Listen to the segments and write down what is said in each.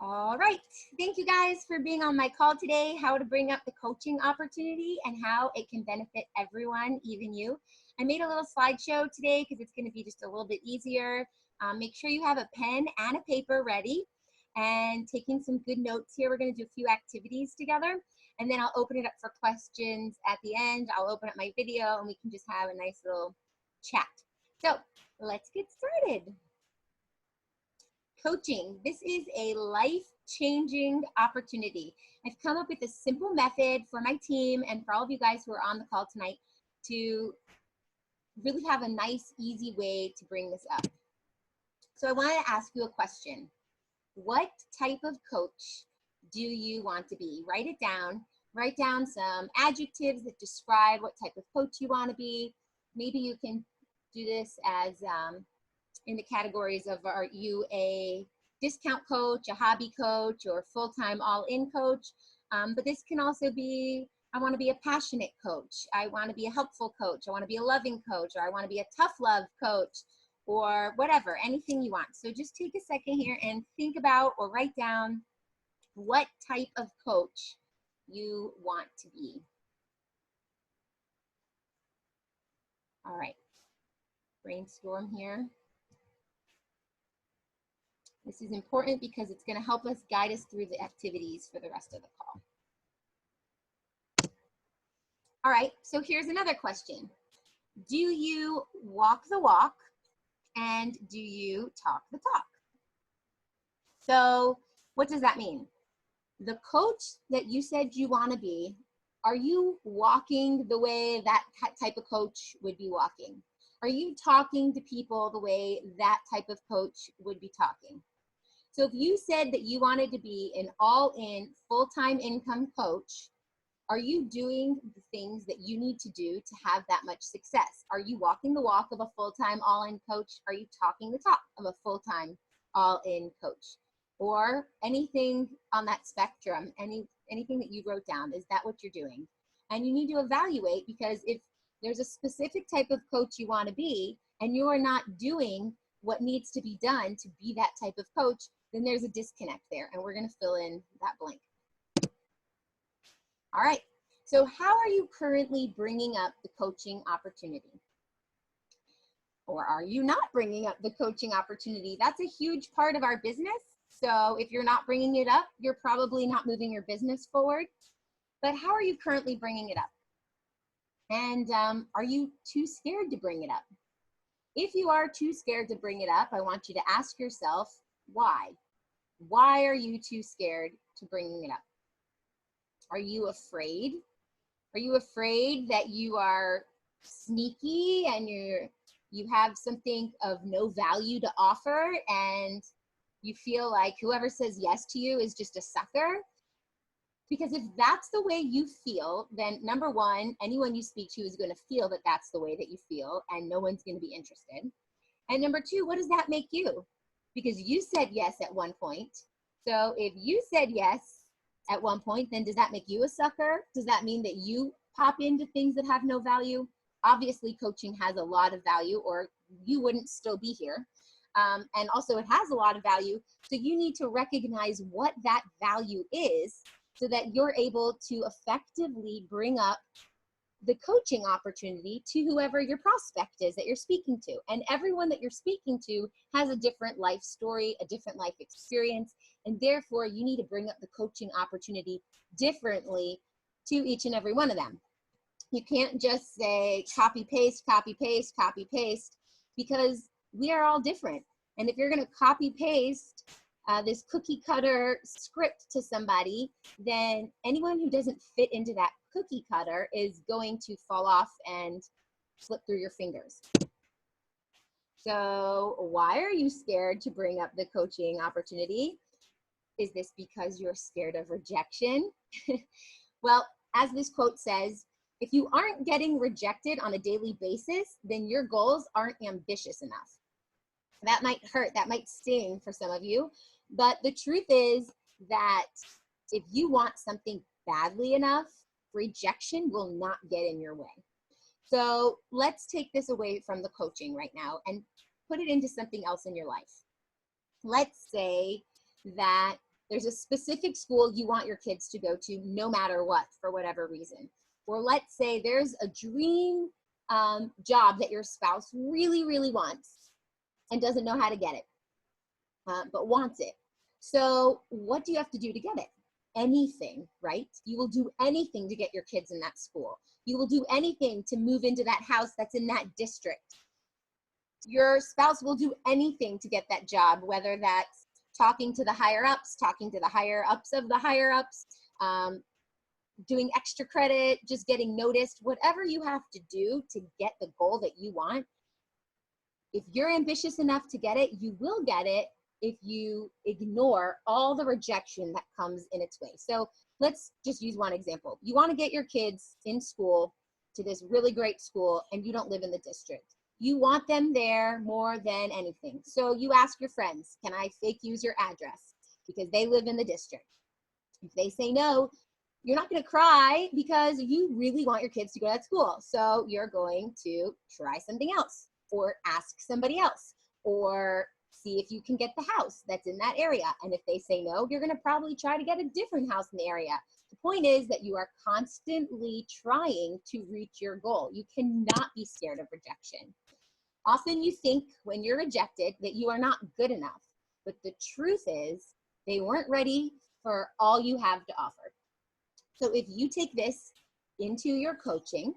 All right. Thank you guys for being on my call today, how to bring up the coaching opportunity and how it can benefit everyone, even you. I made a little slideshow today because it's going to be just a little bit easier. Make sure you have a pen and a paper ready and taking some good notes here. We're going to do a few activities together and then I'll open it up for questions at the end. I'll open up my video and we can just have a nice little chat. So let's get started. Coaching. This is a life-changing opportunity. I've come up with a simple method for my team and for all of you guys who are on the call tonight to really have a nice, easy way to bring this up. So I want to ask you a question. What type of coach do you want to be? Write it down. Write down some adjectives that describe what type of coach you want to be. Maybe you can do this as in the categories of, are you a discount coach, a hobby coach, or full-time all-in coach? But this can also be, I want to be a passionate coach. I want to be a helpful coach. I want to be a loving coach, or I want to be a tough love coach, or whatever, anything you want. So just take a second here and think about or write down what type of coach you want to be. All right, brainstorm here. This is important because it's going to help us guide us through the activities for the rest of the call. All right, so here's another question. Do you walk the walk and do you talk the talk? So what does that mean? The coach that you said you want to be, are you walking the way that type of coach would be walking? Are you talking to people the way that type of coach would be talking? So if you said that you wanted to be an all-in, full-time income coach, are you doing the things that you need to do to have that much success? Are you walking the walk of a full-time all-in coach? Are you talking the talk of a full-time all-in coach? Or anything on that spectrum, anything that you wrote down, is that what you're doing? And you need to evaluate, because if there's a specific type of coach you want to be and you are not doing what needs to be done to be that type of coach, then there's a disconnect there, and we're going to fill in that blank. All right, so how are you currently bringing up the coaching opportunity? Or are you not bringing up the coaching opportunity? That's a huge part of our business. So if you're not bringing it up, you're probably not moving your business forward. But how are you currently bringing it up? And are you too scared to bring it up? If you are too scared to bring it up, I want you to ask yourself, why? Why are you too scared to bring it up? Are you afraid? Are you afraid that you are sneaky and you have something of no value to offer and you feel like whoever says yes to you is just a sucker? Because if that's the way you feel, then number one, anyone you speak to is going to feel that that's the way that you feel and no one's going to be interested. And number two, what does that make you? Because you said yes at one point. So if you said yes at one point, then does that make you a sucker? Does that mean that you pop into things that have no value? Obviously, coaching has a lot of value, or you wouldn't still be here. And also it has a lot of value. So you need to recognize what that value is so that you're able to effectively bring up the coaching opportunity to whoever your prospect is that you're speaking to. And everyone that you're speaking to has a different life story, a different life experience, and therefore you need to bring up the coaching opportunity differently to each and every one of them. You can't just say copy, paste, copy, paste, copy, paste, because we are all different. And if you're going to copy, paste this cookie cutter script to somebody, then anyone who doesn't fit into that cookie cutter is going to fall off and slip through your fingers. So why are you scared to bring up the coaching opportunity? Is this because you're scared of rejection? Well, as this quote says, if you aren't getting rejected on a daily basis, then your goals aren't ambitious enough. That might hurt, that might sting for some of you, but the truth is that if you want something badly enough, rejection will not get in your way. So let's take this away from the coaching right now and put it into something else in your life. Let's say that There's a specific school you want your kids to go to no matter what, for whatever reason. Or let's say there's a dream job that your spouse really, really wants and doesn't know how to get it, but wants it. So what do you have to do to get it? Anything, right? You will do anything to get your kids in that school. You will do anything to move into that house that's in that district. Your spouse will do anything to get that job, whether that's talking to the higher ups, talking to the higher ups of the higher ups, doing extra credit, just getting noticed, whatever you have to do to get the goal that you want. If you're ambitious enough to get it, you will get it if you ignore all the rejection that comes in its way. So let's just use one example. You want to get your kids in school to this really great school and you don't live in the district. You want them there more than anything. So you ask your friends, can I fake use your address? Because they live in the district. If they say no, you're not going to cry because you really want your kids to go to that school. So you're going to try something else or ask somebody else or see if you can get the house that's in that area. And if they say no, you're going to probably try to get a different house in the area. The point is that you are constantly trying to reach your goal. You cannot be scared of rejection. Often you think when you're rejected that you are not good enough, but the truth is they weren't ready for all you have to offer. So if you take this into your coaching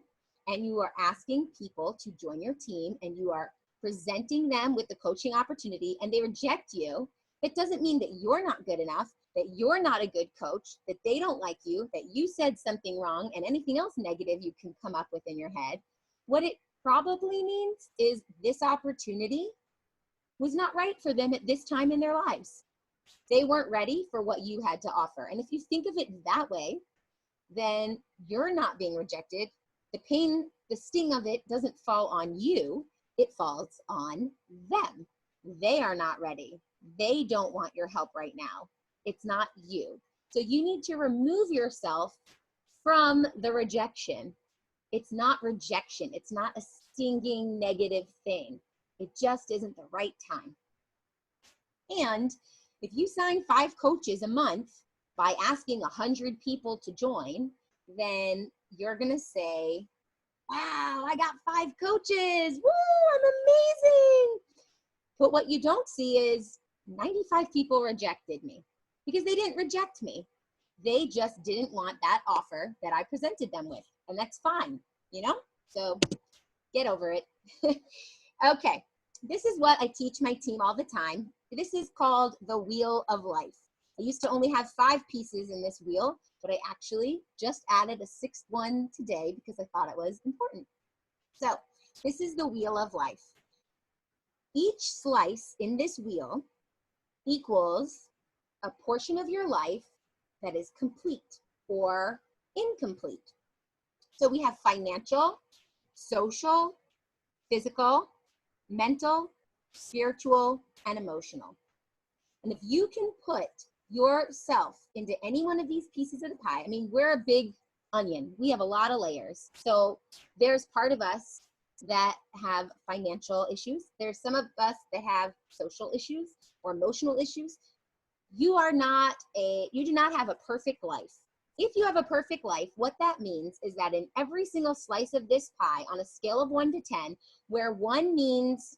and you are asking people to join your team and you are presenting them with the coaching opportunity and they reject you, it doesn't mean that you're not good enough, that you're not a good coach, that they don't like you, that you said something wrong, and anything else negative you can come up with in your head. What it probably means is this opportunity was not right for them at this time in their lives. They weren't ready for what you had to offer. And if you think of it that way, then you're not being rejected. The pain, the sting of it doesn't fall on you, it falls on them. They are not ready. They don't want your help right now. It's not you. So you need to remove yourself from the rejection. It's not rejection. It's not a stinging negative thing. It just isn't the right time. And if you sign 5 coaches a month by asking 100 people to join, then you're going to say, wow, I got 5 coaches. Woo, I'm amazing. But what you don't see is 95 people rejected me because they didn't reject me. They just didn't want that offer that I presented them with. And that's fine, you know? So get over it. Okay, this is what I teach my team all the time. This is called the Wheel of Life. I used to only have 5 pieces in this wheel, but I actually just added a 6th one today because I thought it was important. So this is the Wheel of Life. Each slice in this wheel equals a portion of your life that is complete or incomplete. So we have financial, social, physical, mental, spiritual, and emotional. And if you can put yourself into any one of these pieces of the pie, I mean, we're a big onion. We have a lot of layers. So there's part of us that have financial issues. There's some of us that have social issues or emotional issues. You do not have a perfect life. If you have a perfect life, what that means is that in every single slice of this pie on a scale of 1 to 10, where 1 means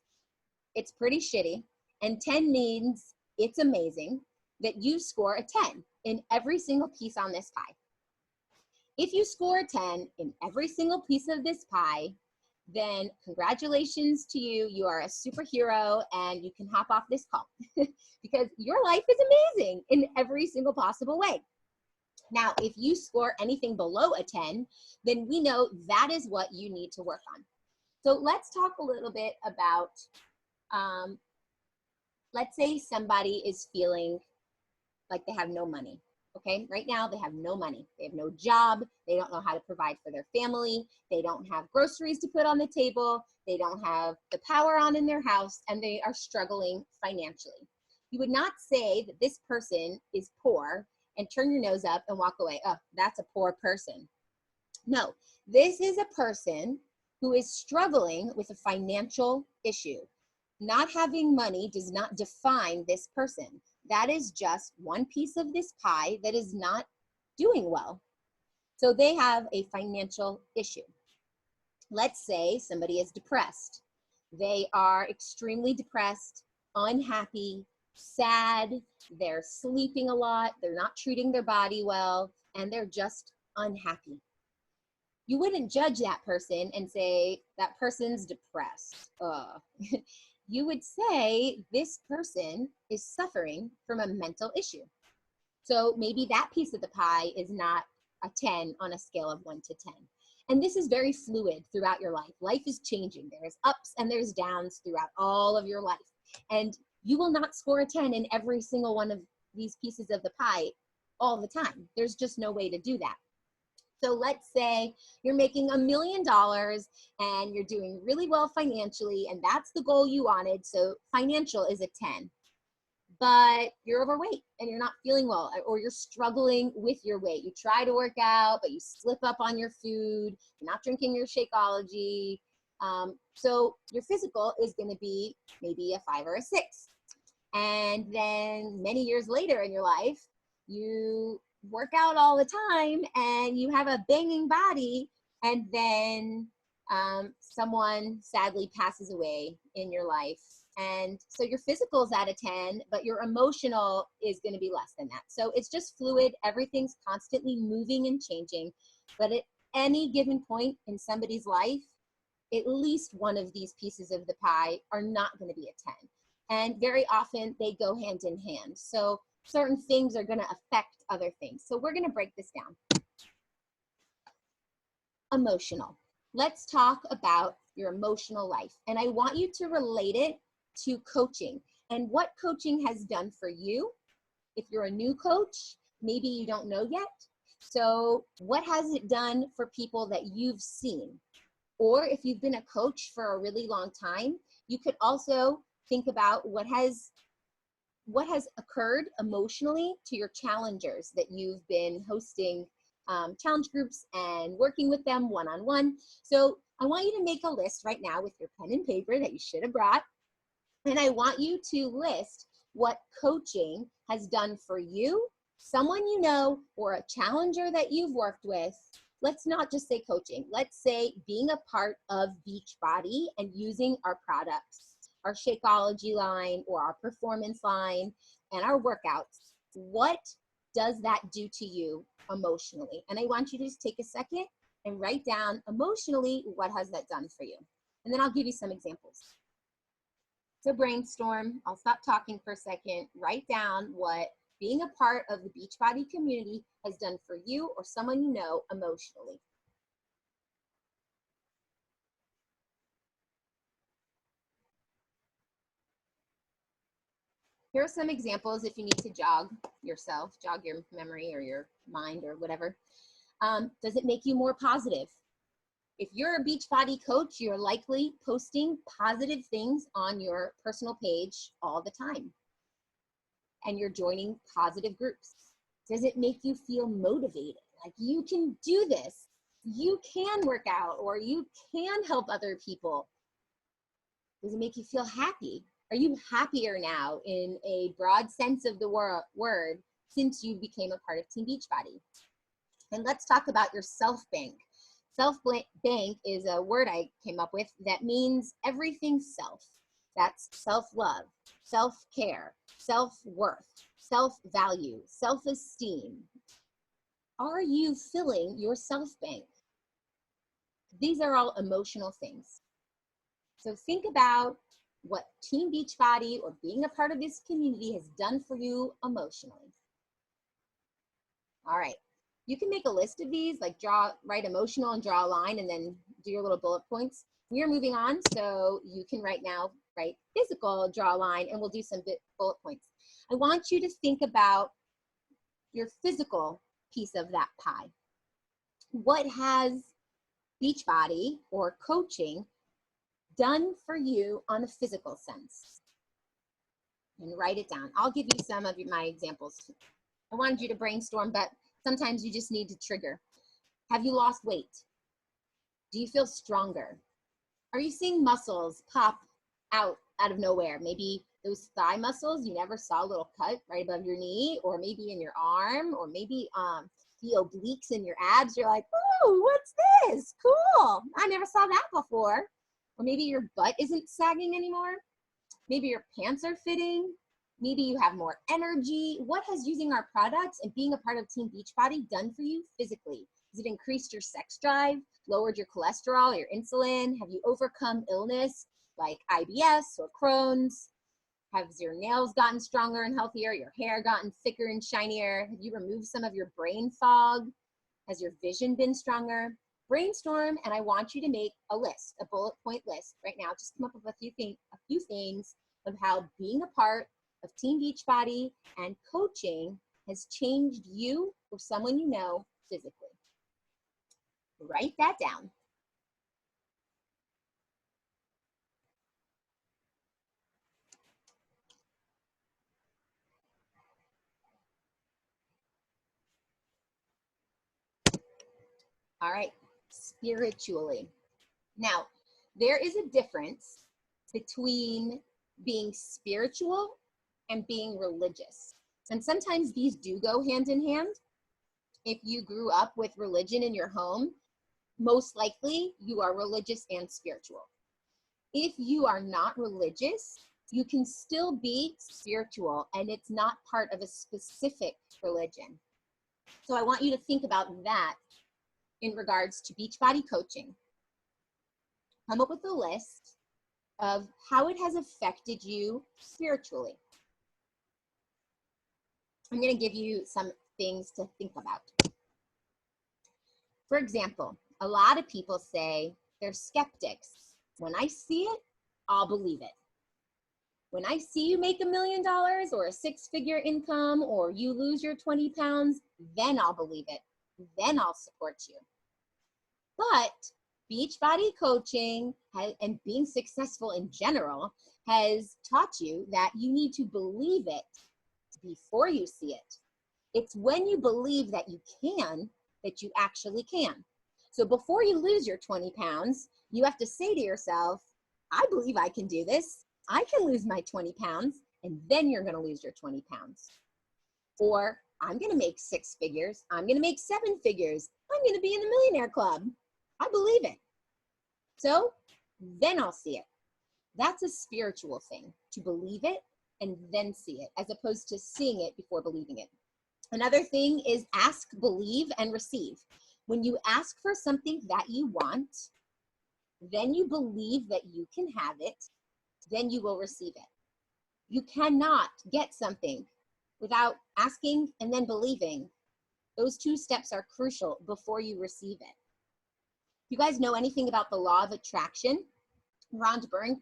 it's pretty shitty and 10 means it's amazing, that you score a 10 in every single piece on this pie. If you score a 10 in every single piece of this pie, then congratulations to you. You are a superhero and you can hop off this call because your life is amazing in every single possible way. Now, if you score anything below a 10, then we know that is what you need to work on. So let's talk a little bit about, let's say somebody is feeling like they have no money. Okay, right now they have no money. They have no job. They don't know how to provide for their family. They don't have groceries to put on the table. They don't have the power on in their house, and they are struggling financially. You would not say that this person is poor and turn your nose up and walk away. Oh, that's a poor person. No, this is a person who is struggling with a financial issue. Not having money does not define this person. that is just one piece of this pie that is not doing well. So they have a financial issue. Let's say somebody is depressed. They are extremely depressed, unhappy, sad, they're sleeping a lot, they're not treating their body well, and they're just unhappy. You wouldn't judge that person and say, that person's depressed. You would say, this person is suffering from a mental issue. So maybe that piece of the pie is not a 10 on a scale of 1 to 10. And this is very fluid throughout your life. Life is changing. There's ups and there's downs throughout all of your life. And you will not score a 10 in every single one of these pieces of the pie all the time. There's just no way to do that. So let's say you're making $1 million and you're doing really well financially, and that's the goal you wanted. So financial is a 10. But you're overweight and you're not feeling well, or you're struggling with your weight. You try to work out, but you slip up on your food. You're not drinking your Shakeology. So your physical is going to be maybe a 5 or a 6. And then many years later in your life, you work out all the time and you have a banging body, and then someone sadly passes away in your life. And so your physical is at a 10, but your emotional is going to be less than that. So it's just fluid. Everything's constantly moving and changing. But at any given point in somebody's life, at least one of these pieces of the pie are not going to be a 10. And very often they go hand in hand. So certain things are going to affect other things. So we're going to break this down. Emotional. Let's talk about your emotional life. And I want you to relate it to coaching and what coaching has done for you. If you're a new coach, maybe you don't know yet. So what has it done for people that you've seen? Or if you've been a coach for a really long time, you could also think about what has occurred emotionally to your challengers that you've been hosting challenge groups and working with them one-on-one. So I want you to make a list right now with your pen and paper that you should have brought. And I want you to list what coaching has done for you, someone you know, or a challenger that you've worked with. Let's not just say coaching. Let's say being a part of Beachbody and using our products, our Shakeology line or our performance line and our workouts. What does that do to you emotionally? And I want you to just take a second and write down emotionally, what has that done for you? And then I'll give you some examples. So brainstorm, I'll stop talking for a second, write down what being a part of the Beachbody community has done for you or someone you know emotionally. Here are some examples if you need to jog yourself, jog your memory or your mind or whatever. Does it make you more positive? If you're a Beachbody coach, you're likely posting positive things on your personal page all the time. And you're joining positive groups. Does it make you feel motivated? Like you can do this. You can work out or you can help other people. Does it make you feel happy? Are you happier now in a broad sense of the word since you became a part of Team Beachbody? And let's talk about your self-bank. Self-bank is a word I came up with that means everything self. That's self-love, self-care, self-worth, self-value, self-esteem. Are you filling your self-bank? These are all emotional things. So think about what Team Beachbody or being a part of this community has done for you emotionally. All right. You can make a list of these, like write emotional and draw a line and then do your little bullet points. We are moving on, so you can write physical, draw a line, and we'll do some bullet points. I want you to think about your physical piece of that pie. What has Beachbody or coaching done for you on a physical sense? And write it down. I'll give you some of my examples. I wanted you to brainstorm, but sometimes you just need to trigger. Have you lost weight? Do you feel stronger? Are you seeing muscles pop out of nowhere? Maybe Those thigh muscles, you never saw a little cut right above your knee, or maybe in your arm, or maybe the obliques in your abs. You're like, oh, what's this? Cool. I never saw that before. Or maybe your butt isn't sagging anymore. Maybe your pants are fitting. Maybe you have more energy. What has using our products and being a part of Team Beachbody done for you physically? Has it increased your sex drive, lowered your cholesterol, your insulin? Have you overcome illness like IBS or Crohn's? Has your nails gotten stronger and healthier? Your hair gotten thicker and shinier? Have you removed some of your brain fog? Has your vision been stronger? Brainstorm, and I want you to make a list, a bullet point list right now. Just come up with a few things of how being a part of Team Beachbody and coaching has changed you or someone you know physically. Write that down. All right, spiritually. Now, there is a difference between being spiritual and being religious. And sometimes these do go hand in hand. If you grew up with religion in your home, most likely you are religious and spiritual. If you are not religious, you can still be spiritual, and it's not part of a specific religion. So I want you to think about that in regards to Beachbody coaching. Come up with a list of how it has affected you spiritually. I'm going to give you some things to think about. For example, a lot of people say they're skeptics. When I see it, I'll believe it. When I see you make $1 million or a 6-figure income, or you lose your 20 pounds, then I'll believe it. Then I'll support you. But Beachbody coaching and being successful in general has taught you that you need to believe it before you see it. It's when you believe that you can that you actually can. So before you lose your 20 pounds, you have to say to yourself, I believe I can do this. I can lose my 20 pounds, and then you're going to lose your 20 pounds. Or I'm going to make 6 figures. I'm going to make 7 figures. I'm going to be in the millionaire club. I believe it. So then I'll see it. That's a spiritual thing, to believe it and then see it, as opposed to seeing it before believing it. Another thing is ask, believe, and receive. When you ask for something that you want, then you believe that you can have it, then you will receive it. You cannot get something without asking and then believing. Those 2 steps are crucial before you receive it. You guys know anything about the law of attraction? Rhonda Byrne,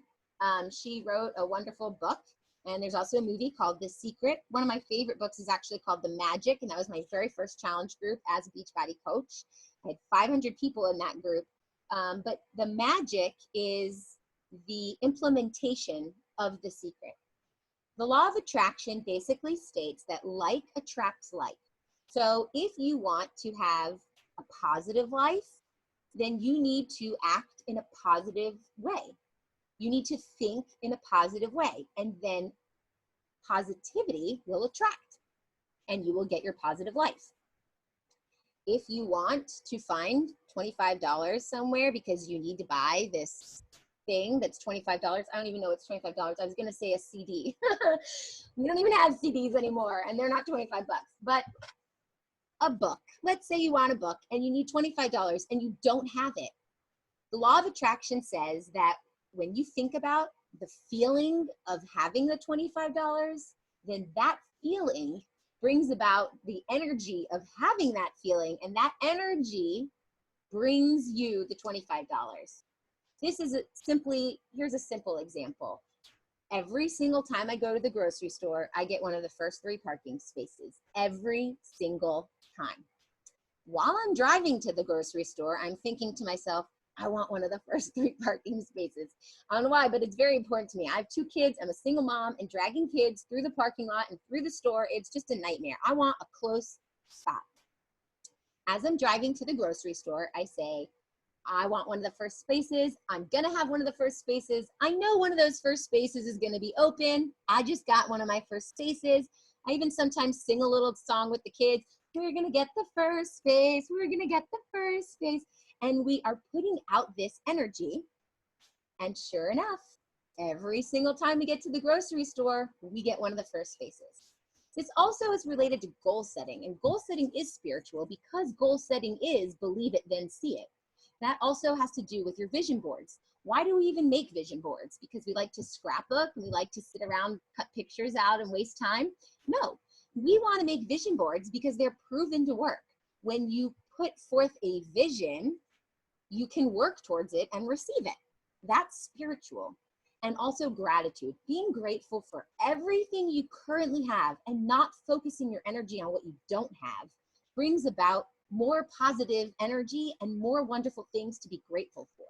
she wrote a wonderful book, and there's also a movie called The Secret. One of my favorite books is actually called The Magic, and that was my very first challenge group as a Beachbody coach. I had 500 people in that group, but the magic is the implementation of The Secret. The law of attraction basically states that like attracts like. So if you want to have a positive life, then you need to act in a positive way. You need to think in a positive way, and then positivity will attract, and you will get your positive life. If you want to find $25 somewhere because you need to buy this thing that's $25, I don't even know it's $25. I was gonna say a CD. We don't even have CDs anymore, and they're not 25 bucks, but a book. Let's say you want a book and you need $25 and you don't have it. The law of attraction says that when you think about the feeling of having the $25, then that feeling brings about the energy of having that feeling, and that energy brings you the $25. This is here's a simple example. Every single time I go to the grocery store, I get one of the first 3 parking spaces, every single time. While I'm driving to the grocery store, I'm thinking to myself, I want one of the first 3 parking spaces. I don't know why, but it's very important to me. I have 2 kids, I'm a single mom, and dragging kids through the parking lot and through the store, it's just a nightmare. I want a close spot. As I'm driving to the grocery store, I say, I want one of the first spaces. I'm going to have one of the first spaces. I know one of those first spaces is going to be open. I just got one of my first spaces. I even sometimes sing a little song with the kids. We're going to get the first space. We're going to get the first space. And we are putting out this energy. And sure enough, every single time we get to the grocery store, we get one of the first spaces. This also is related to goal setting, and goal setting is spiritual because goal setting is believe it, then see it. That also has to do with your vision boards. Why do we even make vision boards? Because we like to scrapbook and we like to sit around, cut pictures out and waste time? No, we want to make vision boards because they're proven to work. When you put forth a vision, you can work towards it and receive it. That's spiritual. And also gratitude, being grateful for everything you currently have and not focusing your energy on what you don't have brings about more positive energy and more wonderful things to be grateful for.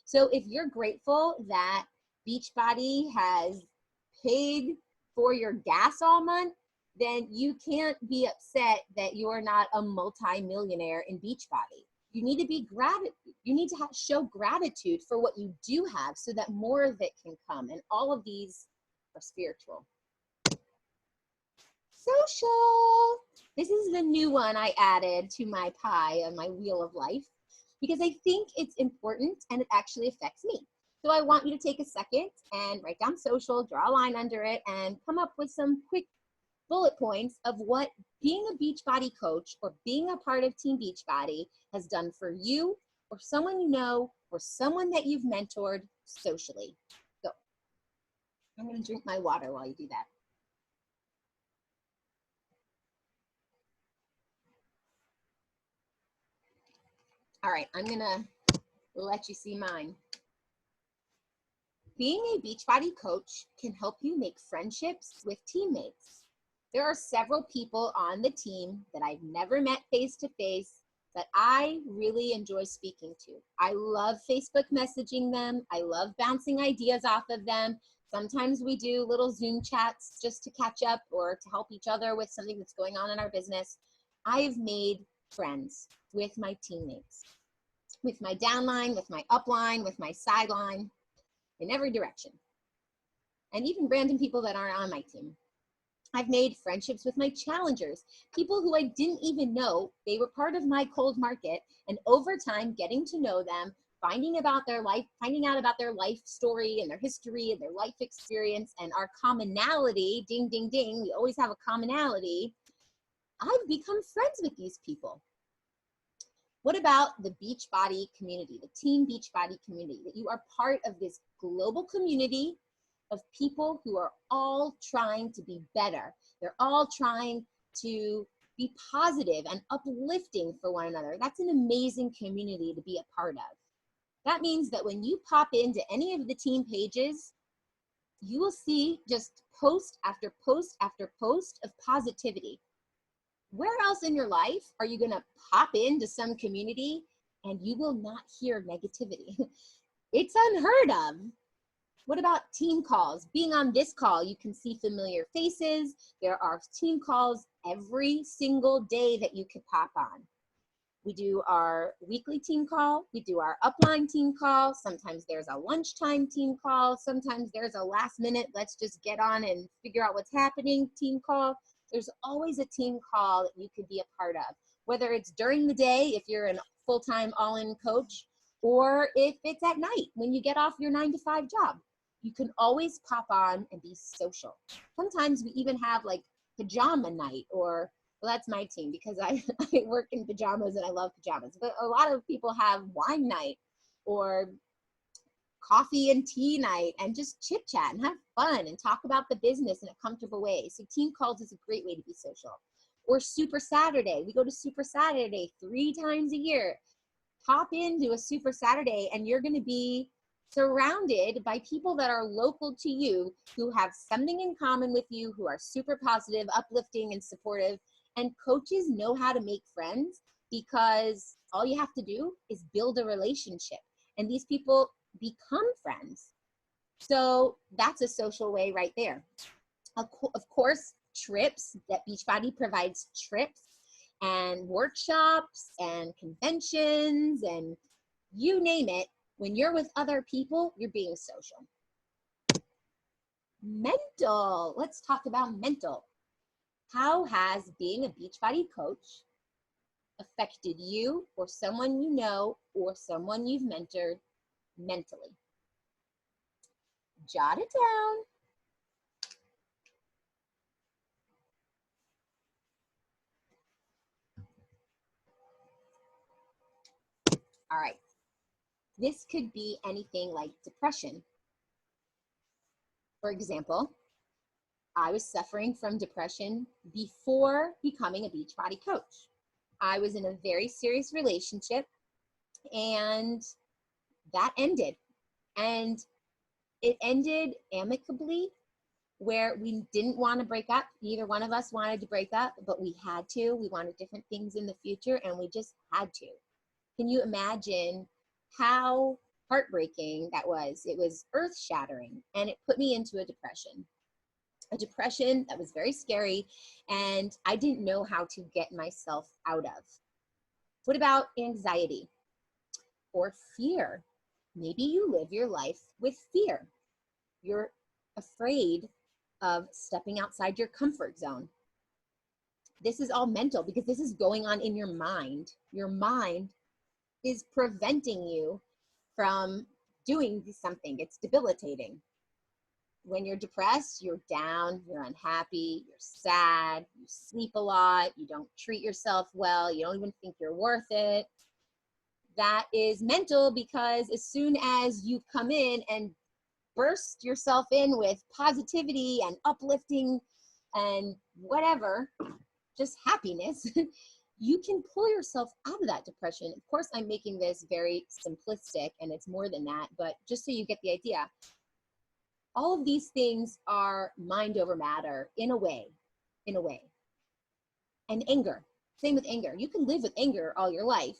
So if you're grateful that Beachbody has paid for your gas all month, then you can't be upset that you're not a multi-millionaire in Beachbody. You need to be show gratitude for what you do have so that more of it can come. And all of these are spiritual. Social. This is the new one I added to my pie on my wheel of life because I think it's important and it actually affects me. So I want you to take a second and write down social, draw a line under it, and come up with some quick bullet points of what being a Beachbody coach or being a part of Team Beachbody has done for you or someone you know or someone that you've mentored socially. So I'm going to drink my water while you do that. All right, I'm going to let you see mine. Being a Beachbody coach can help you make friendships with teammates. There are several people on the team that I've never met face to face that I really enjoy speaking to. I love Facebook messaging them. I love bouncing ideas off of them. Sometimes we do little Zoom chats just to catch up or to help each other with something that's going on in our business. I've made friends with my teammates, with my downline, with my upline, with my sideline, in every direction. And even random people that aren't on my team. I've made friendships with my challengers, people who I didn't even know they were part of my cold market, and over time getting to know them, finding out about their life story and their history and their life experience and our commonality, ding, ding, ding, we always have a commonality. I've become friends with these people. What about the Beachbody community, the Team Beachbody community, that you are part of this global community of people who are all trying to be better. They're all trying to be positive and uplifting for one another. That's an amazing community to be a part of. That means that when you pop into any of the team pages, you will see just post after post after post of positivity. Where else in your life are you going to pop into some community and you will not hear negativity? It's unheard of. What about team calls? Being on this call, you can see familiar faces. There are team calls every single day that you could pop on. We do our weekly team call. We do our upline team call. Sometimes there's a lunchtime team call. Sometimes there's a last minute, let's just get on and figure out what's happening team call. There's always a team call that you could be a part of, whether it's during the day, if you're a full-time all-in coach, or if it's at night when you get off your 9-to-5 job. You can always pop on and be social. Sometimes we even have like pajama night, or, well, that's my team because I work in pajamas and I love pajamas, but a lot of people have wine night or coffee and tea night and just chit chat and have fun and talk about the business in a comfortable way. So team calls is a great way to be social. Or Super Saturday. We go to Super Saturday 3 times a year. Hop into a Super Saturday and you're going to be surrounded by people that are local to you, who have something in common with you, who are super positive, uplifting, and supportive. And coaches know how to make friends because all you have to do is build a relationship. And these people become friends. So that's a social way right there. Of course, trips, that Beachbody provides trips and workshops and conventions and You name it, when you're with other people, you're being social. Mental. Let's talk about mental. How has being a Beachbody coach affected you or someone you know or someone you've mentored mentally? Jot it down. All right. This could be anything like depression. For example, I was suffering from depression before becoming a Beachbody coach. I was in a very serious relationship and that ended. And it ended amicably where we didn't want to break up. Neither one of us wanted to break up, but we had to. We wanted different things in the future and we just had to. Can you imagine how heartbreaking that was? It was earth shattering and it put me into a depression that was very scary and I didn't know how to get myself out of. What about anxiety or fear? Maybe you live your life with fear. You're afraid of stepping outside your comfort zone. This is all mental because this is going on in your mind. Your mind is preventing you from doing something. It's debilitating. When you're depressed, you're down, you're unhappy, you're sad, you sleep a lot, you don't treat yourself well, you don't even think you're worth it. That is mental because as soon as you come in and burst yourself in with positivity and uplifting and whatever, just happiness, you can pull yourself out of that depression. Of course, I'm making this very simplistic and it's more than that, but just so you get the idea, all of these things are mind over matter in a way. And anger, same with anger. You can live with anger all your life,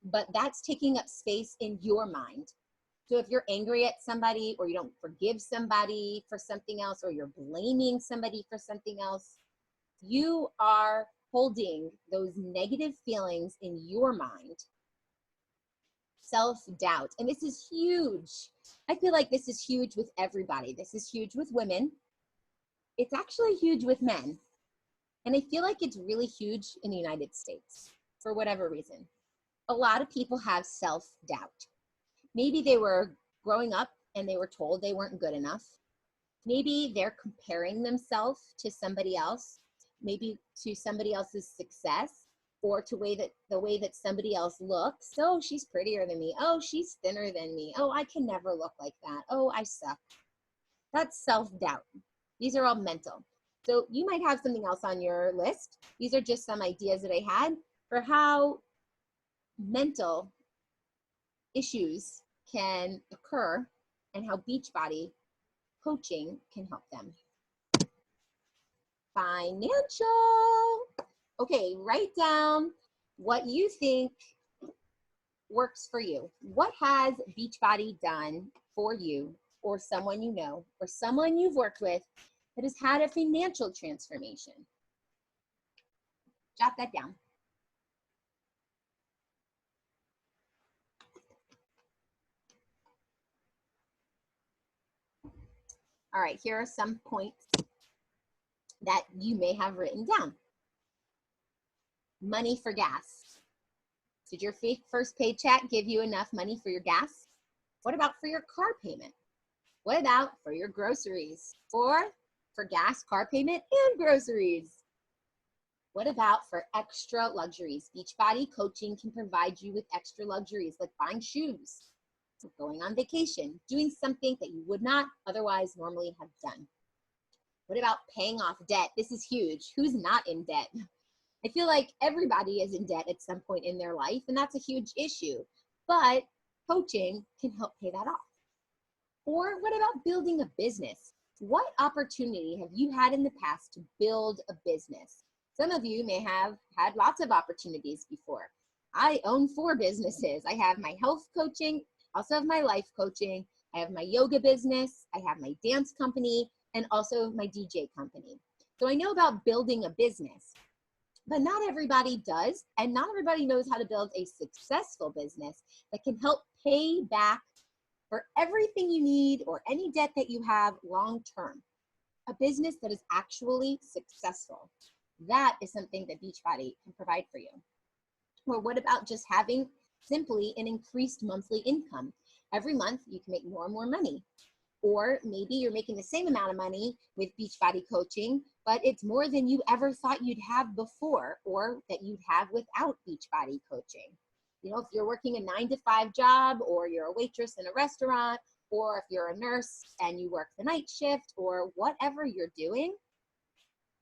but that's taking up space in your mind. So if you're angry at somebody or you don't forgive somebody for something else or you're blaming somebody for something else, you are holding those negative feelings in your mind. Self-doubt. And this is huge. I feel like this is huge with everybody. This is huge with women. It's actually huge with men. And I feel like it's really huge in the United States for whatever reason. A lot of people have self-doubt. Maybe they were growing up and they were told they weren't good enough. Maybe they're comparing themselves to somebody else, maybe to somebody else's success or to the way that somebody else looks. Oh, she's prettier than me. Oh, she's thinner than me. Oh, I can never look like that. Oh, I suck. That's self-doubt. These are all mental. So you might have something else on your list. These are just some ideas that I had for how mental issues can occur and how Beachbody coaching can help them. Financial. Okay, write down what you think works for you. What has Beachbody done for you or someone you know or someone you've worked with that has had a financial transformation? Jot that down. All right, here are some points that you may have written down. Money for gas. Did your first paycheck give you enough money for your gas? What about for your car payment? What about for your groceries? Or for gas, car payment, and groceries? What about for extra luxuries? Beachbody coaching can provide you with extra luxuries like buying shoes, going on vacation, doing something that you would not otherwise normally have done. What about paying off debt? This is huge. Who's not in debt? I feel like everybody is in debt at some point in their life, and that's a huge issue. But coaching can help pay that off. Or what about building a business? What opportunity have you had in the past to build a business? Some of you may have had lots of opportunities before. I own 4 businesses. I have my health coaching, also have my life coaching, I have my yoga business, I have my dance company, and also my DJ company. So I know about building a business. But not everybody does, and not everybody knows how to build a successful business that can help pay back for everything you need or any debt that you have long term. A business that is actually successful. That is something that Beachbody can provide for you. Or what about just having simply an increased monthly income? Every month you can make more and more money. Or maybe you're making the same amount of money with Beachbody coaching, but it's more than you ever thought you'd have before, or that you'd have without Beachbody coaching. You know, if you're working a 9-to-5 job, or you're a waitress in a restaurant, or if you're a nurse and you work the night shift, or whatever you're doing,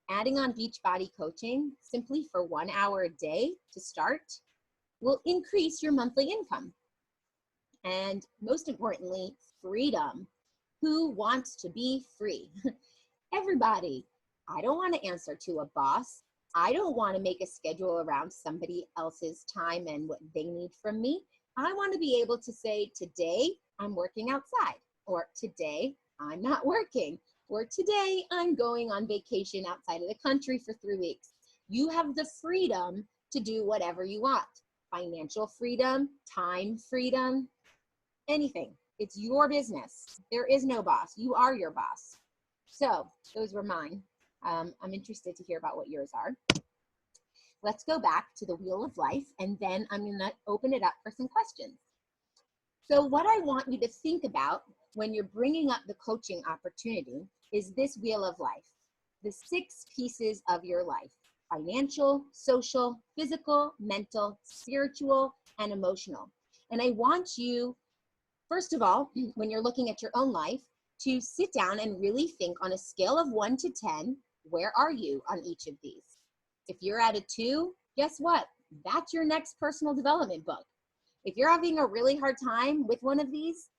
adding on Beachbody coaching simply for 1 hour a day to start will increase your monthly income. And most importantly, freedom. Who wants to be free? Everybody. I don't want to answer to a boss. I don't want to make a schedule around somebody else's time and what they need from me. I want to be able to say, today I'm working outside, or today I'm not working, or today I'm going on vacation outside of the country for 3 weeks. You have the freedom to do whatever you want. Financial freedom, time freedom, anything. It's your business. There is no boss. You are your boss. So those were mine. I'm interested to hear about what yours are. Let's go back to the wheel of life, and then I'm going to open it up for some questions. So what I want you to think about when you're bringing up the coaching opportunity is this wheel of life, the 6 pieces of your life: financial, social, physical, mental, spiritual, and emotional. And I want you, first of all, when you're looking at your own life, to sit down and really think on a scale of 1 to 10, where are you on each of these? If you're at a 2, guess what? That's your next personal development book. If you're having a really hard time with one of these,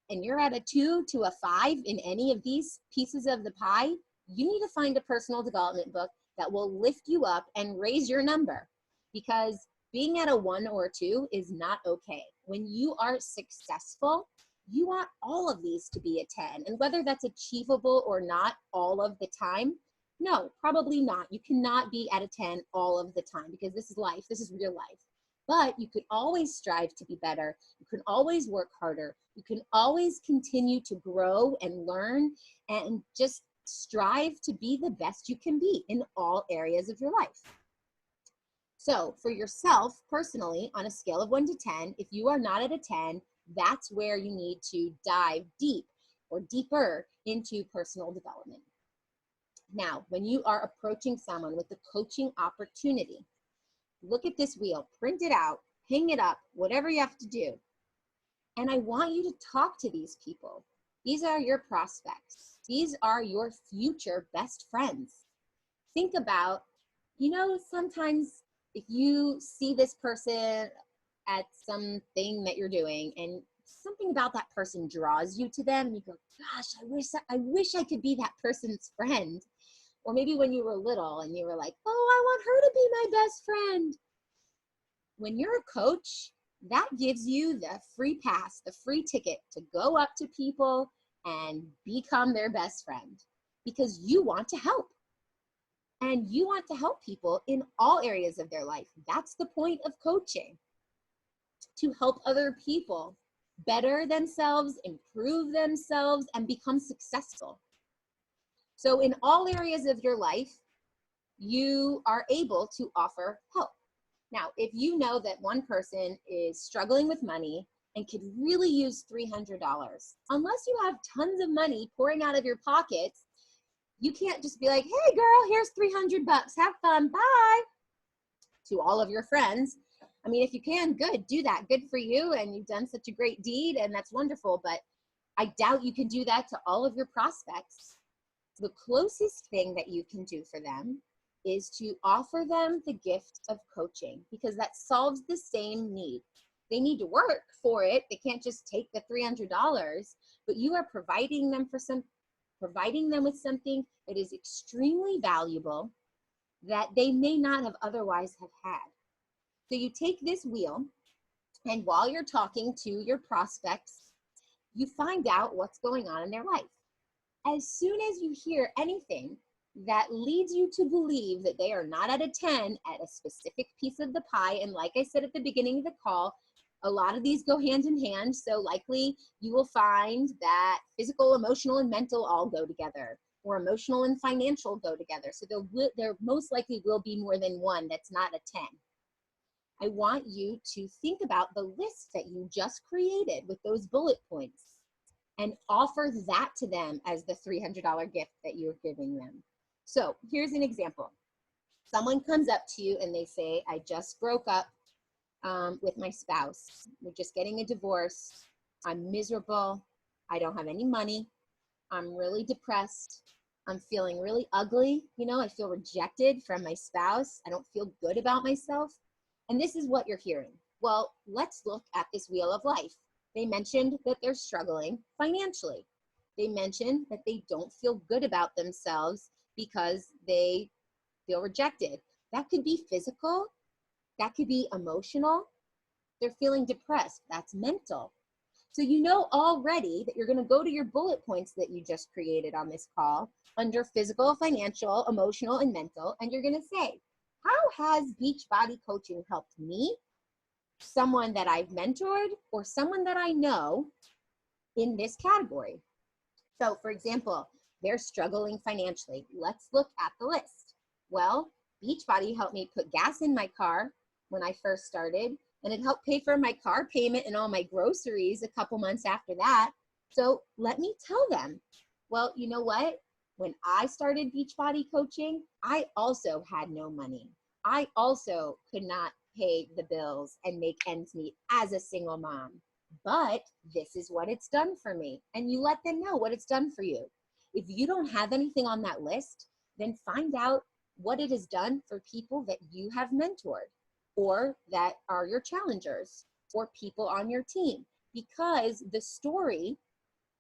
and you're at a 2 to a 5 in any of these pieces of the pie, you need to find a personal development book that will lift you up and raise your number, because being at a 1 or a 2 is not okay. When you are successful, you want all of these to be a 10. And whether that's achievable or not all of the time, no, probably not. You cannot be at a 10 all of the time, because this is life. This is real life. But you could always strive to be better. You can always work harder. You can always continue to grow and learn and just strive to be the best you can be in all areas of your life. So for yourself personally, on a scale of 1 to 10, if you are not at a 10, that's where you need to dive deep or deeper into personal development. Now, when you are approaching someone with a coaching opportunity, look at this wheel, print it out, hang it up, whatever you have to do. And I want you to talk to these people. These are your prospects. These are your future best friends. Think about, you know, sometimes if you see this person at something that you're doing and something about that person draws you to them, and you go, gosh, I wish I could be that person's friend. Or maybe when you were little and you were like, oh, I want her to be my best friend. When you're a coach, that gives you the free pass, the free ticket to go up to people and become their best friend, because you want to help. And you want to help people in all areas of their life. That's the point of coaching, to help other people better themselves, improve themselves, and become successful. So in all areas of your life, you are able to offer help. Now, if you know that one person is struggling with money and could really use $300, unless you have tons of money pouring out of your pockets, you can't just be like, hey girl, here's $300, have fun, bye, to all of your friends. I mean, if you can, good, do that, good for you, and you've done such a great deed, and that's wonderful, but I doubt you can do that to all of your prospects. The closest thing that you can do for them is to offer them the gift of coaching, because that solves the same need. They need to work for it. They can't just take the $300, but you are providing them with something that is extremely valuable that they may not have otherwise have had. So you take this wheel, and while you're talking to your prospects, you find out what's going on in their life. As soon as you hear anything that leads you to believe that they are not at a 10 at a specific piece of the pie. And like I said at the beginning of the call, a lot of these go hand in hand. So likely you will find that physical, emotional, and mental all go together, or emotional and financial go together. So there most likely will be more than one that's not a 10. I want you to think about the list that you just created with those bullet points and offer that to them as the $300 gift that you're giving them. So here's an example. Someone comes up to you and they say, I just broke up with my spouse. We're just getting a divorce. I'm miserable. I don't have any money. I'm really depressed. I'm feeling really ugly. You know, I feel rejected from my spouse. I don't feel good about myself. And this is what you're hearing. Well, let's look at this wheel of life. They mentioned that they're struggling financially. They mentioned that they don't feel good about themselves because they feel rejected. That could be physical. That could be emotional. They're feeling depressed. That's mental. So you know already that you're going to go to your bullet points that you just created on this call under physical, financial, emotional, and mental, and you're going to say, how has Beachbody coaching helped me, someone that I've mentored, or someone that I know in this category? So for example, they're struggling financially. Let's look at the list. Well, Beachbody helped me put gas in my car when I first started, and it helped pay for my car payment and all my groceries a couple months after that. So let me tell them, well, you know what? When I started Beachbody coaching, I also had no money. I also could not pay the bills and make ends meet as a single mom. But this is what it's done for me. And you let them know what it's done for you. If you don't have anything on that list, then find out what it has done for people that you have mentored, or that are your challengers, or people on your team, because the story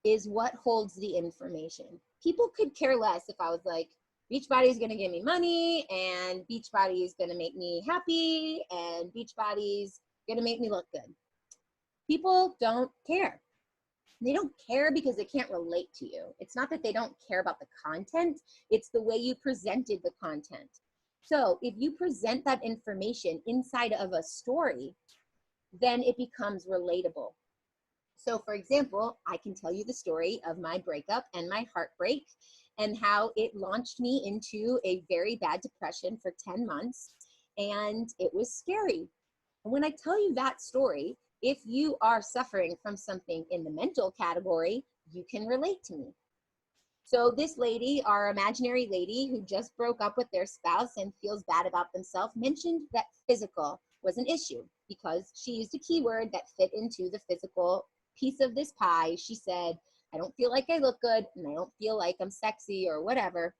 is what holds the information. People could care less if I was like, Beachbody is going to give me money, and Beachbody is going to make me happy, and Beachbody is going to make me look good. People don't care. They don't care because they can't relate to you. It's not that they don't care about the content, it's the way you presented the content. So if you present that information inside of a story, then it becomes relatable. So for example, I can tell you the story of my breakup and my heartbreak and how it launched me into a very bad depression for 10 months. And it was scary. And when I tell you that story, if you are suffering from something in the mental category, you can relate to me. So this lady, our imaginary lady who just broke up with their spouse and feels bad about themselves, mentioned that physical was an issue because she used a keyword that fit into the physical piece of this pie. She said, I don't feel like I look good, and I don't feel like I'm sexy or whatever.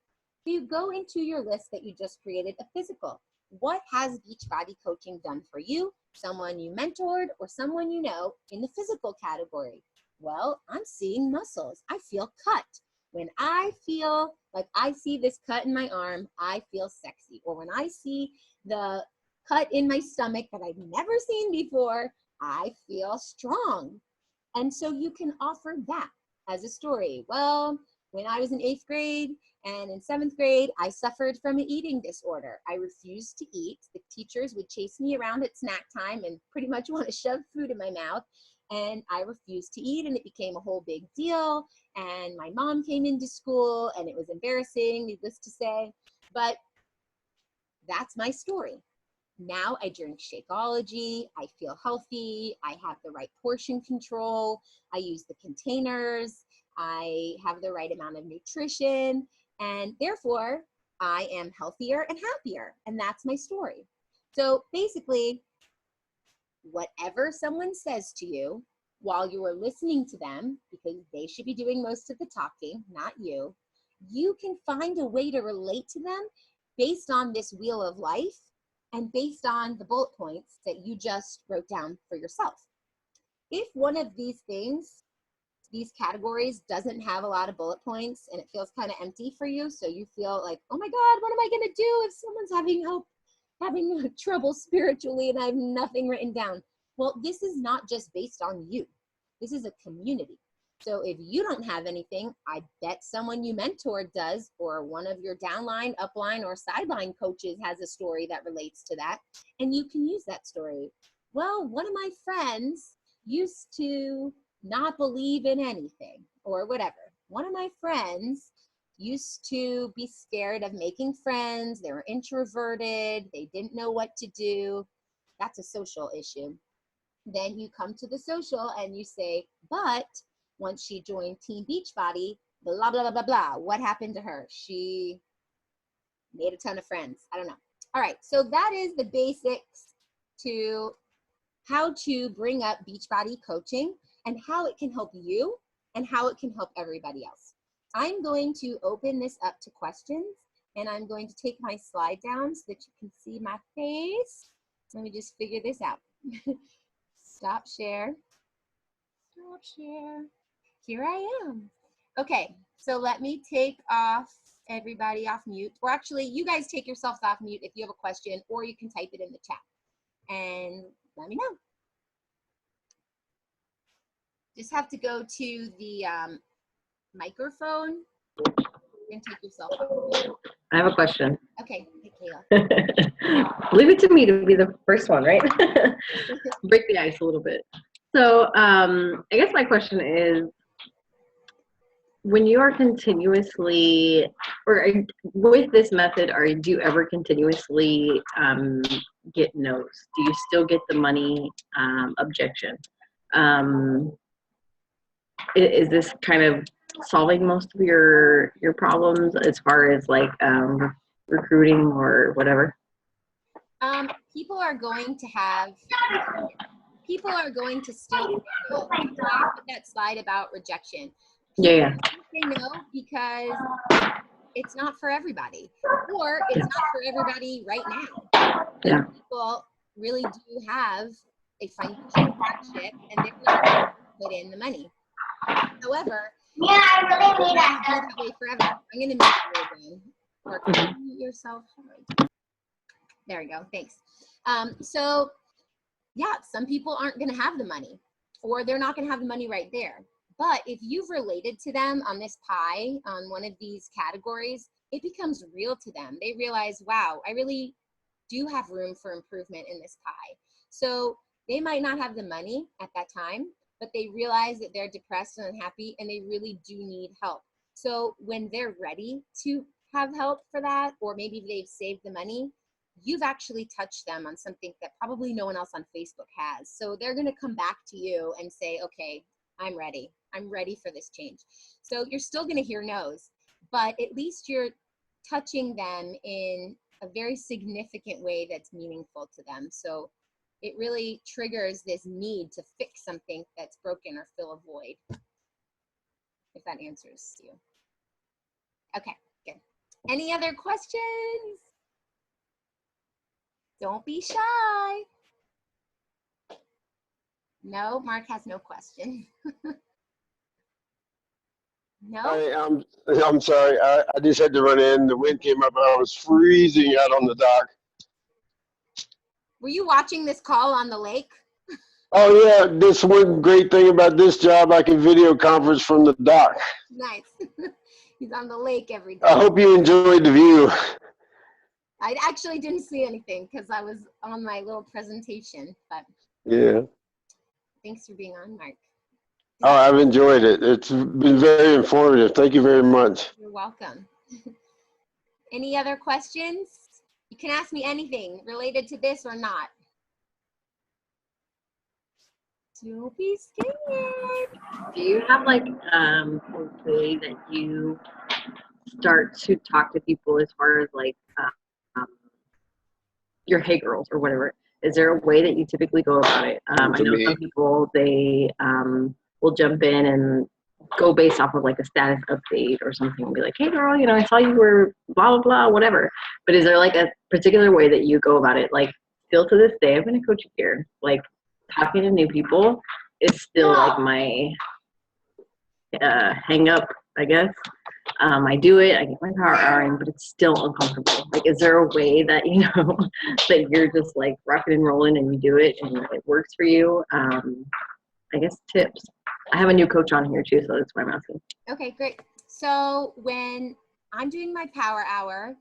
So you go into your list that you just created, a physical. What has Beachbody coaching done for you, someone you mentored, or someone you know in the physical category? Well, I'm seeing muscles. I feel cut. When I feel like I see this cut in my arm, I feel sexy. Or when I see the cut in my stomach that I've never seen before, I feel strong. And so you can offer that as a story. Well, when I was in 8th grade and in 7th grade, I suffered from an eating disorder. I refused to eat. The teachers would chase me around at snack time and pretty much want to shove food in my mouth. And I refused to eat, and it became a whole big deal. And my mom came into school, and it was embarrassing, needless to say. But that's my story. Now I drink Shakeology, I feel healthy, I have the right portion control, I use the containers, I have the right amount of nutrition, and therefore I am healthier and happier, and that's my story. So basically, whatever someone says to you while you are listening to them, because they should be doing most of the talking, not you, you can find a way to relate to them based on this wheel of life and based on the bullet points that you just wrote down for yourself. If one of these things, these categories, doesn't have a lot of bullet points and it feels kind of empty for you, so you feel like, oh my God, what am I gonna do if someone's having trouble spiritually and I have nothing written down? Well, this is not just based on you. This is a community. So if you don't have anything, I bet someone you mentored does, or one of your downline, upline, or sideline coaches has a story that relates to that, and you can use that story. Well, one of my friends used to not believe in anything, or whatever. One of my friends used to be scared of making friends. They were introverted. They didn't know what to do. That's a social issue. Then you come to the social and you say, but once she joined Team Beachbody, blah, blah, blah, blah, blah. What happened to her? She made a ton of friends. I don't know. All right, so that is the basics to how to bring up Beachbody coaching and how it can help you and how it can help everybody else. I'm going to open this up to questions, and I'm going to take my slide down so that you can see my face. Let me just figure this out. Stop share. Stop share. Here I am. Okay, so let me take off everybody off mute. Or actually, you guys take yourselves off mute if you have a question, or you can type it in the chat and let me know. Just have to go to the microphone and take yourself off. I have a question. Okay, Kayla. Leave it to me to be the first one, right? Break the ice a little bit. So I guess my question is, when you are continuously, or with this method, do you ever continuously get no's? Do you still get the money objection? Is this kind of solving most of your problems as far as like recruiting or whatever? People are going to still put that slide about rejection. Yeah. Say no because it's not for everybody, or it's not for everybody right now. Yeah. People really do have a financial hardship and they're not going to put in the money. However, I really need that. Forever. I'm going to mute you again. Or can you mute yourself? There we go. Thanks. So, yeah, some people aren't going to have the money, or they're not going to have the money right there. But if you've related to them on this pie, on one of these categories, it becomes real to them. They realize, wow, I really do have room for improvement in this pie. So they might not have the money at that time, but they realize that they're depressed and unhappy and they really do need help. So when they're ready to have help for that, or maybe they've saved the money, you've actually touched them on something that probably no one else on Facebook has. So they're going to come back to you and say, okay, I'm ready. I'm ready for this change. So you're still going to hear no's, but at least you're touching them in a very significant way that's meaningful to them. So it really triggers this need to fix something that's broken or fill a void, if that answers you. Okay, good. Any other questions? Don't be shy. No, Mark has no question. No? I'm sorry. I just had to run in. The wind came up and I was freezing out on the dock. Were you watching this call on the lake? Oh, yeah. This one great thing about this job, I can video conference from the dock. Nice. He's on the lake every day. I hope you enjoyed the view. I actually didn't see anything because I was on my little presentation, but Yeah. thanks for being on, Mark. Oh, I've enjoyed it. It's been very informative. Thank you very much. You're welcome. Any other questions? You can ask me anything related to this or not. Don't be scared. Do you have like a way that you start to talk to people as far as like your hey girls or whatever? Is there a way that you typically go about it? I know some people, they will jump in and go based off of like a status update or something and be like, hey girl, you know, I saw you were blah, blah, blah, whatever. But is there like a particular way that you go about it? Like still to this day, I've been a coach here, like talking to new people is still like my hang up, I guess. I do it, I get my power hour in, but it's still uncomfortable. Like, is there a way that, you know, that you're just like rocking and rolling and you do it and it works for you? I guess tips. I have a new coach on here too, so that's why I'm asking. Okay, great. So when I'm doing my power hour,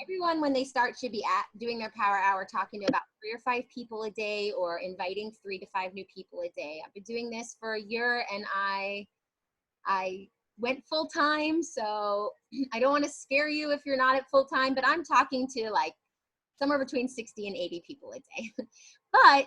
everyone, when they start, should be doing their power hour, talking to about 3 or 5 people a day, or inviting 3 to 5 new people a day. I've been doing this for a year, and I went full time. So I don't want to scare you if you're not at full time, but I'm talking to like somewhere between 60 and 80 people a day. But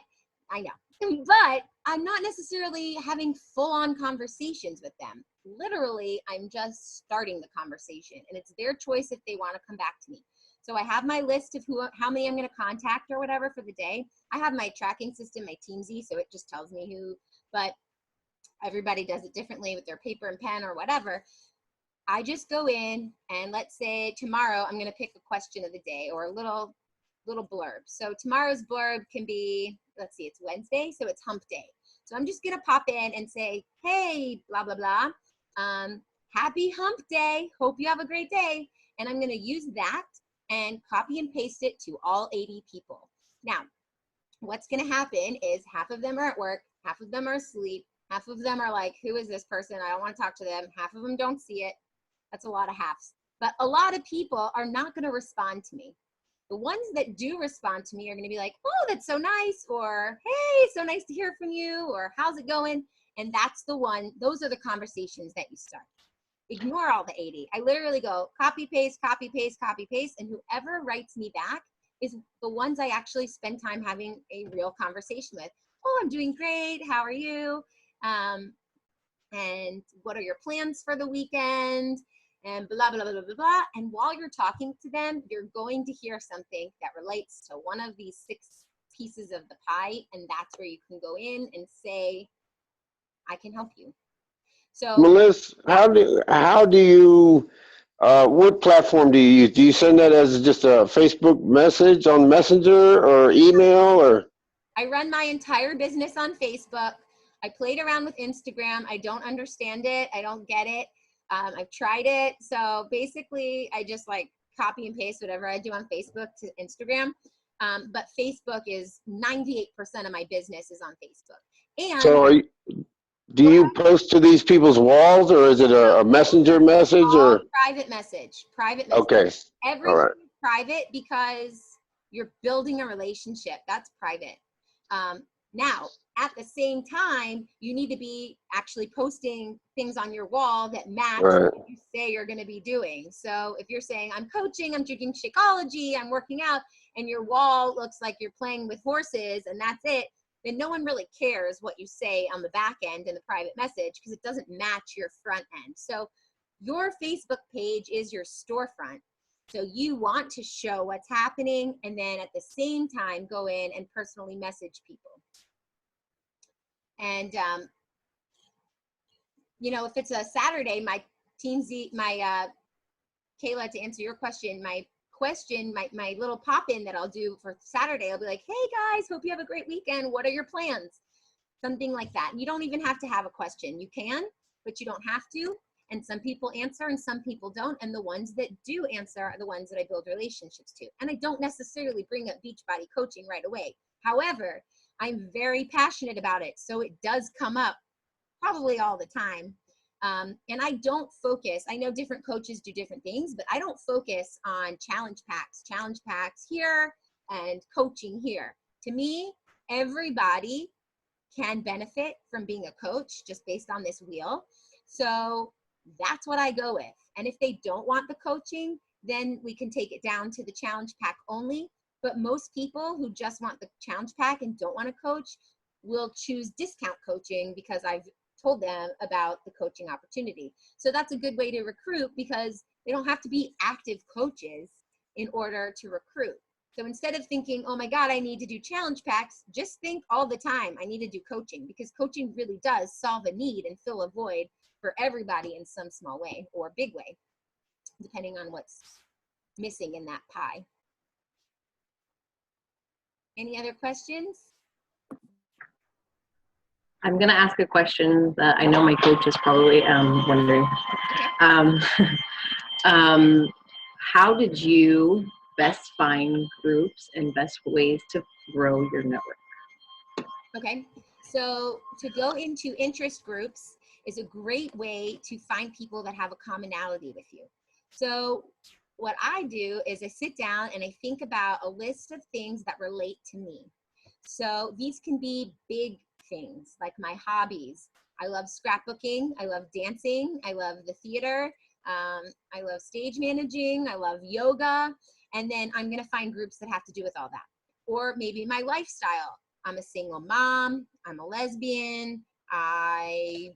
I know, but I'm not necessarily having full on conversations with them. Literally, I'm just starting the conversation, and it's their choice if they want to come back to me. So I have my list of how many I'm going to contact or whatever for the day. I have my tracking system, my Teamsy, so it just tells me who, but everybody does it differently with their paper and pen or whatever. I just go in, and let's say tomorrow I'm going to pick a question of the day or a little blurb. So tomorrow's blurb can be, let's see, it's Wednesday, so it's hump day. So I'm just going to pop in and say, hey, blah, blah, blah. Happy hump day. Hope you have a great day. And I'm going to use that and copy and paste it to all 80 people. Now, what's going to happen is half of them are at work, half of them are asleep, half of them are like, who is this person? I don't want to talk to them. Half of them don't see it. That's a lot of halves. But a lot of people are not going to respond to me. The ones that do respond to me are going to be like, oh, that's so nice, or hey, so nice to hear from you, or how's it going? And that's the one, those are the conversations that you start. Ignore all the 80. I literally go copy, paste, copy, paste, copy, paste, and whoever writes me back is the ones I actually spend time having a real conversation with. Oh, I'm doing great. How are you? And what are your plans for the weekend? And blah, blah, blah, blah, blah, blah. And while you're talking to them, you're going to hear something that relates to one of these 6 pieces of the pie. And that's where you can go in and say, I can help you. So Melissa, how do you, what platform do you use? Do you send that as just a Facebook message on Messenger or email or? I run my entire business on Facebook. I played around with Instagram. I don't understand it. I don't get it. I've tried it. So basically, I just like copy and paste whatever I do on Facebook to Instagram. But Facebook is 98% of my business is on Facebook. And so do you post to these people's walls, or is it a messenger message or? Private message. Private message. Okay. Everything All right. is private because you're building a relationship. That's private. Now, at the same time, you need to be actually posting things on your wall that match what you say you're going to be doing. So if you're saying, I'm coaching, I'm drinking Shakeology, I'm working out, and your wall looks like you're playing with horses and that's it, then no one really cares what you say on the back end in the private message because it doesn't match your front end. So your Facebook page is your storefront. So you want to show what's happening and then at the same time go in and personally message people. And, you know, if it's a Saturday, my Kayla, to answer your question, my little pop-in that I'll do for Saturday, I'll be like, hey guys, hope you have a great weekend. What are your plans? Something like that. And you don't even have to have a question. You can, but you don't have to. And some people answer and some people don't. And the ones that do answer are the ones that I build relationships to. And I don't necessarily bring up Beachbody coaching right away. However, I'm very passionate about it. So it does come up probably all the time. And I don't focus, I know different coaches do different things, but I don't focus on challenge packs here and coaching here. To me, everybody can benefit from being a coach just based on this wheel. So that's what I go with. And if they don't want the coaching, then we can take it down to the challenge pack only. But most people who just want the challenge pack and don't want to coach will choose discount coaching because I've told them about the coaching opportunity. So that's a good way to recruit because they don't have to be active coaches in order to recruit. So instead of thinking, oh my God, I need to do challenge packs, just think all the time, I need to do coaching because coaching really does solve a need and fill a void for everybody in some small way or big way, depending on what's missing in that pie. Any other questions? I'm going to ask a question that I know my coach is probably wondering. How did you best find groups and best ways to grow your network? Okay, So to go into interest groups is a great way to find people that have a commonality with you. So what I do is I sit down and I think about a list of things that relate to me. So these can be big things like my hobbies. I love scrapbooking. I love dancing. I love the theater. I love stage managing. I love yoga. And then I'm going to find groups that have to do with all that. Or maybe my lifestyle. I'm a single mom. I'm a lesbian. I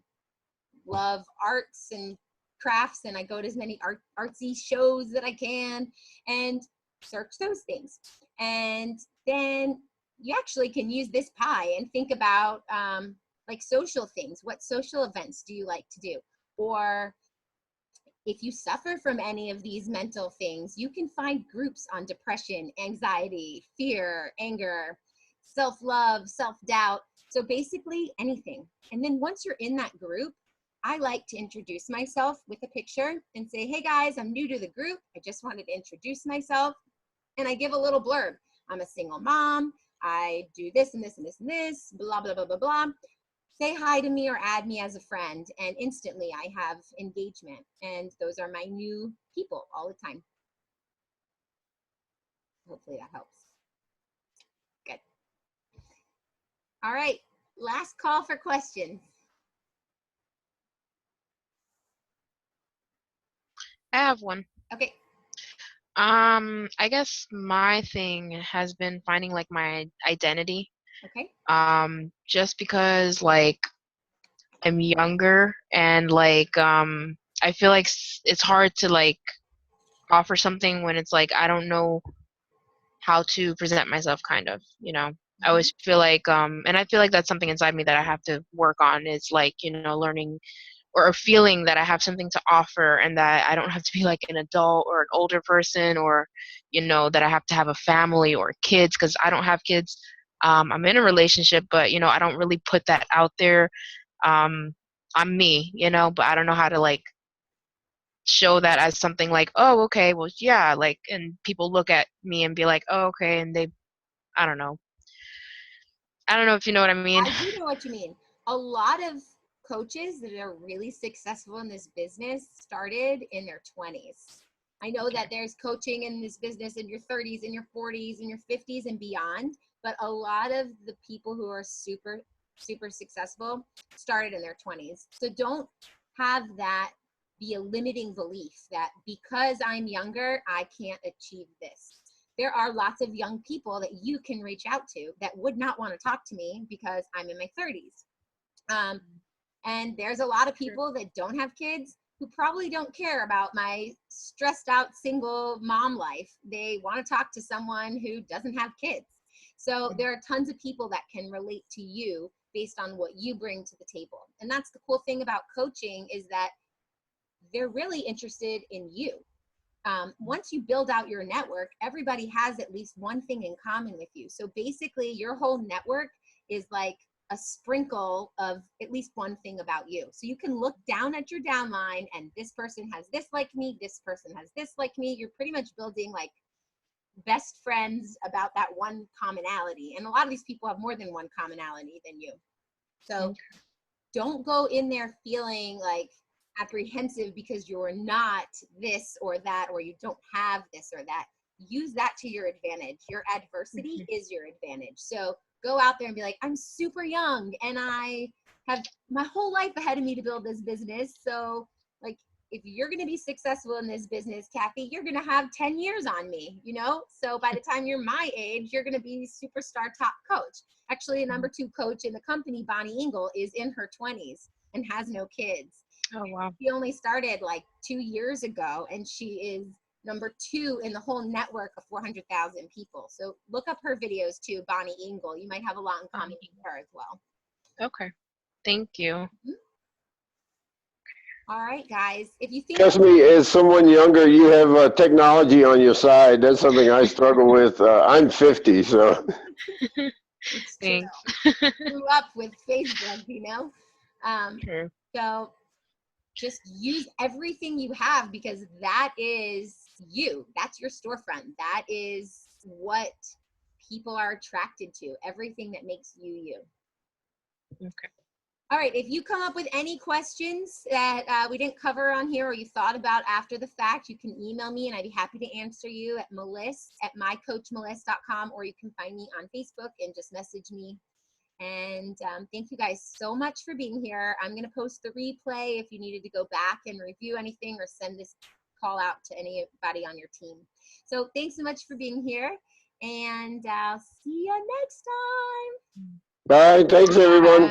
love arts and crafts, and I go to as many artsy shows that I can and search those things. And then you actually can use this pie and think about like social things. What social events do you like to do? Or if you suffer from any of these mental things, you can find groups on depression, anxiety, fear, anger, self-love, self-doubt. So basically anything. And then once you're in that group, I like to introduce myself with a picture and say, hey guys, I'm new to the group. I just wanted to introduce myself. And I give a little blurb. I'm a single mom. I do this and this and this and this, blah, blah, blah, blah, blah. Say hi to me or add me as a friend, and instantly I have engagement. And those are my new people all the time. Hopefully that helps. Good. All right, last call for questions. I have one. Okay. I guess my thing has been finding like my identity. Okay. Just because like I'm younger and like I feel like it's hard to like offer something when it's like I don't know how to present myself, kind of, you know. I always feel like and I feel like that's something inside me that I have to work on, is like, you know, learning or feeling that I have something to offer and that I don't have to be like an adult or an older person, or, you know, that I have to have a family or kids, because I don't have kids. I'm in a relationship, but, you know, I don't really put that out there. I'm me, you know, but I don't know how to like show that as something like, oh, okay, well, yeah, like, and people look at me and be like, oh, okay, and they, I don't know. I don't know if you know what I mean. I do know what you mean. A lot of coaches that are really successful in this business started in their 20s. I know that there's coaching in this business in your 30s, in your 40s, in your 50s and beyond, but a lot of the people who are super, super successful started in their 20s. So don't have that be a limiting belief that because I'm younger, I can't achieve this. There are lots of young people that you can reach out to that would not want to talk to me because I'm in my 30s. And there's a lot of people that don't have kids who probably don't care about my stressed out single mom life. They want to talk to someone who doesn't have kids. So there are tons of people that can relate to you based on what you bring to the table. And that's the cool thing about coaching, is that they're really interested in you. Once you build out your network, everybody has at least one thing in common with you. So basically your whole network is like a sprinkle of at least one thing about you. So you can look down at your downline and this person has this like me, this person has this like me. You're pretty much building like best friends about that one commonality. And a lot of these people have more than one commonality than you. So don't go in there feeling like apprehensive because you're not this or that, or you don't have this or that. Use that to your advantage. Your adversity is your advantage. So go out there and be like, I'm super young and I have my whole life ahead of me to build this business. So like, if you're going to be successful in this business, Kathy, you're going to have 10 years on me, you know? So by the time you're my age, you're going to be superstar top coach. Actually, a number 2 coach in the company, Bonnie Engel, is in her 20s and has no kids. Oh, wow. She only started like 2 years ago, and she is number 2 in the whole network of 400,000 people. So look up her videos too, Bonnie Engel. You might have a lot in common with her as well. Okay. Thank you. Mm-hmm. All right, guys. If you think, Trust me, as someone younger, you have technology on your side. That's something I struggle with. I'm 50, so. it's Thanks. true. Grew up with Facebook, you know? True. So just use everything you have, because that is you. That's your storefront. That is what people are attracted to. Everything that makes you you. Okay. All right, if you come up with any questions that we didn't cover on here or you thought about after the fact, you can email me and I'd be happy to answer you at melisse@mycoachmelisse.com, or you can find me on Facebook and just message me. And thank you guys so much for being here. I'm going to post the replay if you needed to go back and review anything or send this call out to anybody on your team. So thanks so much for being here, and I'll see you next time. Bye. Thanks, everyone.